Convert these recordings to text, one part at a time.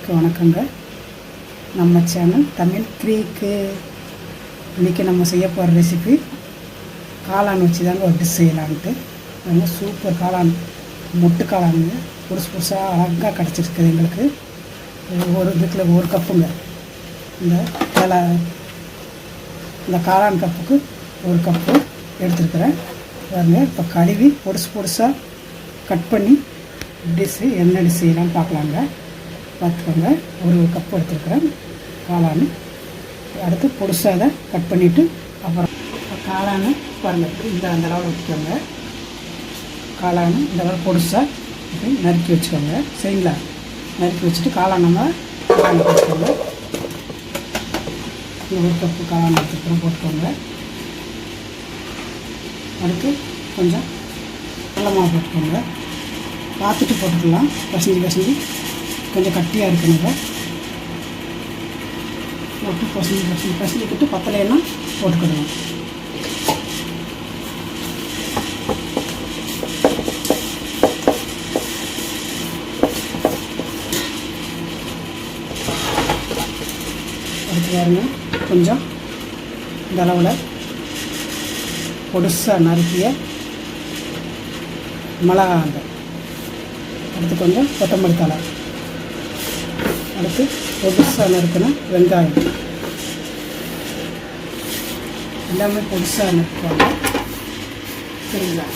எல்லாருக்கும் வணக்கங்க. நம்ம சேனல் தமிழ் க்ரீக்கு. இன்றைக்கி நம்ம செய்ய போகிற ரெசிபி காளான் வச்சு தாங்க ஒரு டிஷ் செய்யலான்ட்டு. ரொம்ப சூப்பர் காளான், மொட்டு காளானுங்க. புதுசாக அழகாக கிடச்சிருக்குது எங்களுக்கு. ஒரு இதுக்குள்ள ஒரு கப்புங்க. இந்த காளான் கப்புக்கு ஒரு கப்பு எடுத்துருக்குறேன் பாருங்க. இப்போ கழுவி பொடுசாக கட் பண்ணி டிஷ்ஷு என்ன டிஷ் செய்யலாம்னு பார்க்கலாங்க. பார்த்துக்கோங்க. ஒரு கப் எடுத்துருக்குறேன் காளான். அடுத்து பொடுசாக இதை கட் பண்ணிவிட்டு அப்புறம் காளான் பாருங்கள் இந்த அந்த அளவில் வச்சுக்கோங்க. காளான் இந்த அளவு பொடுசாக நறுக்கி வச்சுக்கோங்க. சரிங்களா? நறுக்கி வச்சுட்டு காளான் நம்ம காளான் வச்சுக்கோங்க. ஒரு கப்பு காளான் வச்சுக்கிறோம் போட்டுக்கோங்க. அடுத்து கொஞ்சம் வெள்ளமாக போட்டுக்கோங்க. பார்த்துட்டு போட்டுக்கலாம். பசஞ்சு கொஞ்சம் கட்டியாக இருக்குங்க. போட்டு பசஞ்சிக்கிட்டு பத்தலைன்னா போட்டுக்கிடுவோம். அடுத்து பாருங்க, கொஞ்சம் இந்த அளவில் பொடுசாக நறுக்கிய மிளகாங்க. அடுத்து கொஞ்சம் கொத்தமல்லி தழை. அடுத்து பொடுசாக நறுக்கின வெங்காயம். எல்லாமே பொடுசாக நறுக்குவாங்க. சரிங்களா?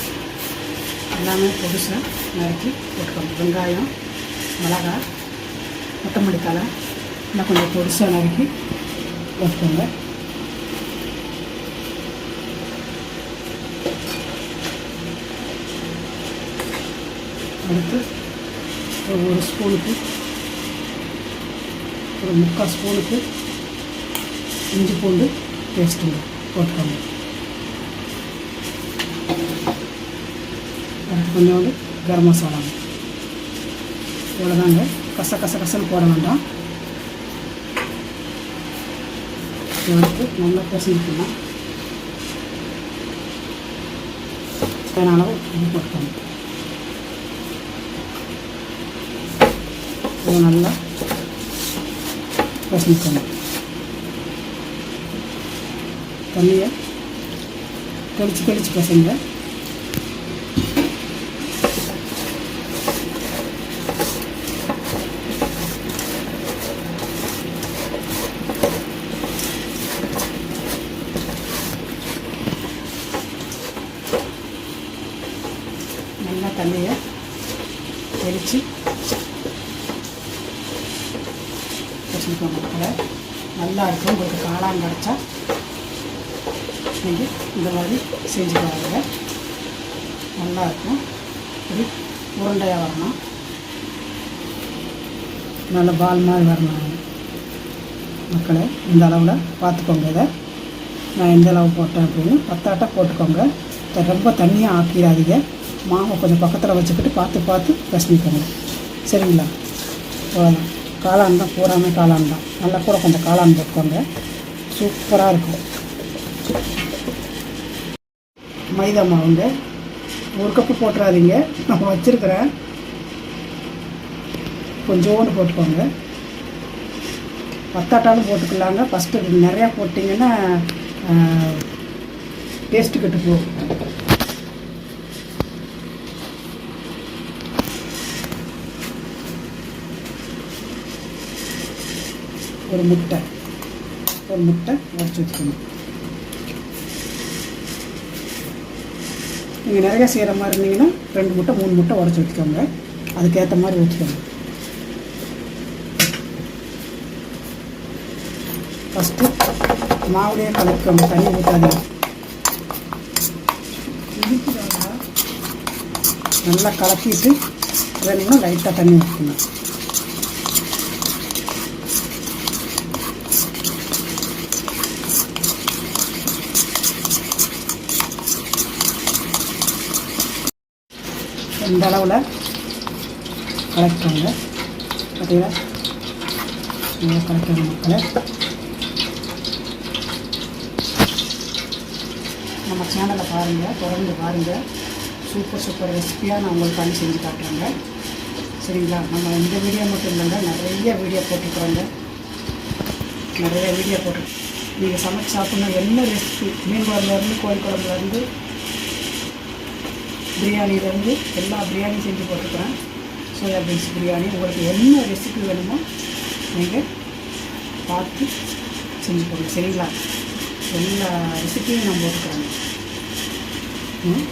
எல்லாமே பொடுசாக நறுக்கி போட்டுக்கோங்க. வெங்காயம், மிளகாய், கொத்தமல்லி தழை எல்லாம் கொஞ்சம் பொடுசாக நறுக்கி போட்டுக்கோங்க. அடுத்து ஒரு ஸ்பூனுக்கு ஒரு 3/4 ஸ்பூனுக்கு இஞ்சி பூண்டு பேஸ்ட்டுங்க போட்டுக்கோங்க. அடுத்து கொஞ்சோண்டு கரம் மசாலாங்க. இவ்வளோதாங்க. கசன்னு போட வேண்டாம். எடுத்து நல்லா பிசைஞ்சிக்கலாம். தேவையான அளவு இது போட்டுக்கோங்க. இதை நல்லா பிசைஞ்சிக்கணும். தண்ணியை தெளித்து பிசைங்க. நல்லா தண்ணியை தெளித்து மக்களை நல்லா இருக்கும். உங்களுக்கு காளான் கிடச்சா நீங்கள் இந்த மாதிரி செஞ்சுக்குவாங்க. நல்லாயிருக்கும். இப்படி உருண்டையாக வரணும். நல்ல பால் மாதிரி வரணும். மக்களை இந்த அளவில் பார்த்துக்கோங்க. இதை நான் எந்த அளவு போட்டேன் அப்படின்னு பத்தாட்டை போட்டுக்கோங்க. ரொம்ப தண்ணியாக ஆக்கிடாதீங்க. மாவை கொஞ்சம் பக்கத்தில் வச்சுக்கிட்டு பார்த்து பிசைஞ்சிக்கோங்க. சரிங்களா? போகலாம். காளான் தான், பூராமே காளான் தான். நல்லா கூட கொஞ்சம் காளான் போட்டுக்கோங்க. சூப்பராக இருக்கும். மைதா மாவுங்க. ஒரு கப்பு போட்டுறாதீங்க. நான் வச்சுருக்கிறேன். கொஞ்சோண்டு போட்டுக்கோங்க. பத்தாட்டாலும் போட்டுக்கலாங்க. ஃபஸ்ட்டு நிறையா போட்டிங்கன்னா டேஸ்ட்டு கெட்டு போகும். ஒரு முட்டை உடச்சி வச்சுக்கணும். நீங்கள் நிறையா செய்கிற மாதிரி இருந்தீங்கன்னா 2 முட்டை 3 முட்டை உடச்சி வச்சுக்கோங்க. அதுக்கேற்ற மாதிரி வச்சுக்கோங்க. ஃபஸ்ட்டு மாவுலேயே கலக்கோங்க. தண்ணி ஊற்றாதீங்க. நல்லா கலக்கிட்டு வேணும்னா லைட்டாக தண்ணி ஊற்றணும். இந்த அளவில் கலக்கிக்கோங்க. பார்த்தீங்களா? நல்லா கலக்கணும் மக்களை. நம்ம சேனலை பாருங்கள், தொடர்ந்து பாருங்கள். சூப்பர் ரெசிபியாக நான் உங்களுக்கு பண்ணி செஞ்சு காட்டுறேங்க. சரிங்களா? நம்ம இந்த வீடியோ மட்டும் இல்லைங்க, நிறைய வீடியோ போட்டுருக்குறோங்க. நிறைய வீடியோ போட்டு நீங்கள் சமைச்சு சாப்பிட்ணும். என்ன ரெசிபி, மீன் குழம்புலேருந்து கோழி குழம்புலேருந்து பிரியாணிலேருந்து எல்லா பிரியாணியும் செஞ்சு போட்டுக்கிறேன். Soya beans biryani. உங்களுக்கு என்ன ரெசிபி வேணுமோ நீங்கள் பார்த்து செஞ்சு போடுங்க. சரிங்களா? எல்லா ரெசிபியும் நான் போட்டுக்கிறேங்க.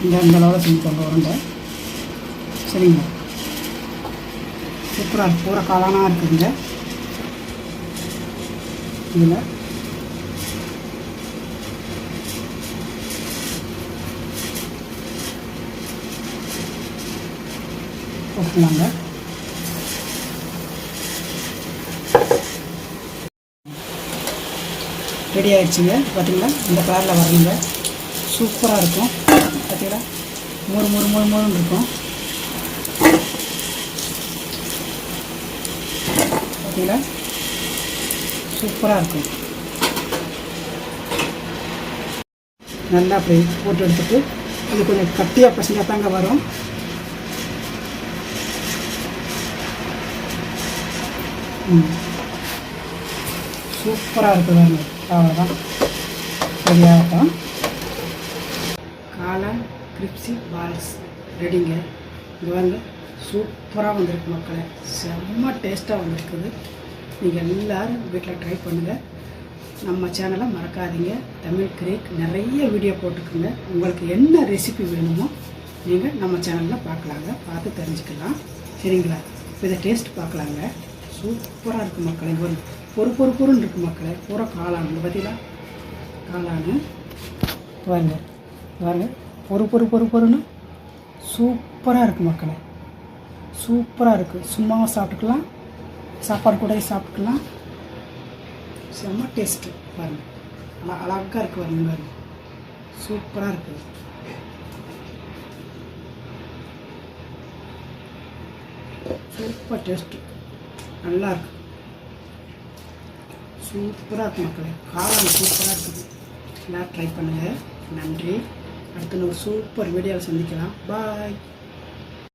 இந்த அளவில் செஞ்சு போங்க உருண்டை. சரிங்களா? சூப்பராக இருக்குது. பூரா காளானாக இருக்குதுங்க. இதில் போட்டுக்கலாங்க. ரெடி ஆகிடுச்சுங்க. பார்த்தீங்களா? இந்த கலரில் வரணுங்க. சூப்பராக இருக்கும். பார்த்தீங்களா? மொறு மொறு மொறு மொறுன்னு இருக்கும். பார்த்தீங்களா? சூப்பராக இருக்கும். நல்லா அப்படி போட்டு எடுத்துட்டு இது கொஞ்சம் கட்டியாக பசங்க தாங்க வரும். சூப்பராக இருக்குது பாருங்க. அவ்வளோதான், சரியாகட்டும். காளான் கிரிப்ஸி பால்ஸ் ரெடிங்க. இது பாருங்க, சூப்பராக வந்திருக்கு மக்களை. செம்ம டேஸ்ட்டாக வந்திருக்குது. நீங்கள் எல்லோரும் வீட்டில் ட்ரை பண்ணுங்கள். நம்ம சேனலை மறக்காதீங்க. தமிழ் கிரேக் நிறைய வீடியோ போட்டுக்குங்க. உங்களுக்கு என்ன ரெசிபி வேணுமோ நீங்கள் நம்ம சேனலில் பார்க்கலாங்க, பார்த்து தெரிஞ்சுக்கலாம். சரிங்களா? இதை டேஸ்ட் பார்க்கலாங்க. சூப்பராக இருக்குது மக்களை. பொறுன்னு இருக்குது மக்களை. பூரா காளான் பார்த்தீங்களா? காளான் பாருங்க பாருங்க, பொறுன்னு சூப்பராக இருக்குது மக்களை. சூப்பராக இருக்குது. சும்மாவும் சாப்பிட்டுக்கலாம், சாப்பாடு கூட சாப்பிட்டுக்கலாம். செம்ம டேஸ்ட்டு பாருங்கள். அழகாக இருக்குது பாருங்க. பாருங்க, சூப்பராக இருக்குது. சூப்பர் டேஸ்ட்டு, நல்லா இருக்குது. சூப்பராக இருக்குது மக்களே. காளான் சூப்பராக இருக்குது. எல்லோரும் ட்ரை பண்ணுங்கள். நன்றி. அடுத்த ஒரு சூப்பர் வீடியோவில் சந்திக்கலாம். பாய்.